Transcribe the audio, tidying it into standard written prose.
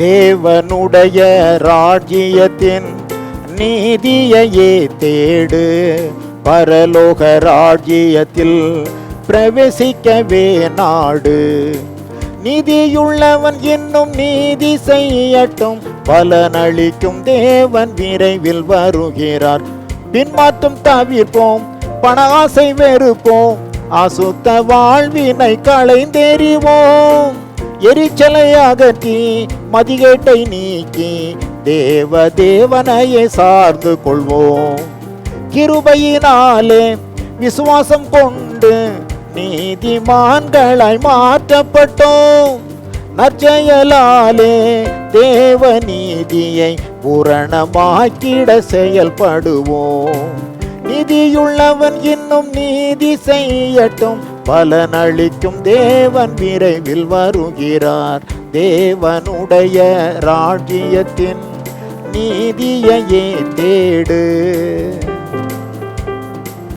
தேவனுடைய ராஜ்யத்தின் நீதியையே தேடு, பரலோக ராஜ்யத்தில் பிரவேசிக்கவே நாடு. நீதியுள்ளவன் இன்னும் நீதி செய்யட்டும், பலனளிக்கும் தேவன் விரைவில் வருகிறார். பின்மாற்றம் தவிர்ப்போம், பண ஆசை வெறுப்போம், அசுத்த வாழ்வினை களைந்தெறிவோம். எரிச்சலை அகற்றி மதிகேட்டை நீக்கி தேவனையே சார்ந்து கொள்வோம். கிருபையினாலே விசுவாசம் கொண்டு நீதிமான்களாய் மாற்றப்பட்டோம். நற்செயலாலே தேவ நீதியை பூரணமாக்கிட செயல்படுவோம். நீதியுள்ளவன் இன்னும் நீதி செய்யட்டும், பலனளிக்கும் தேவன் விரைவில் வருகிறார். தேவனுடைய ராஜ்யத்தின் நீதியையே தேடு.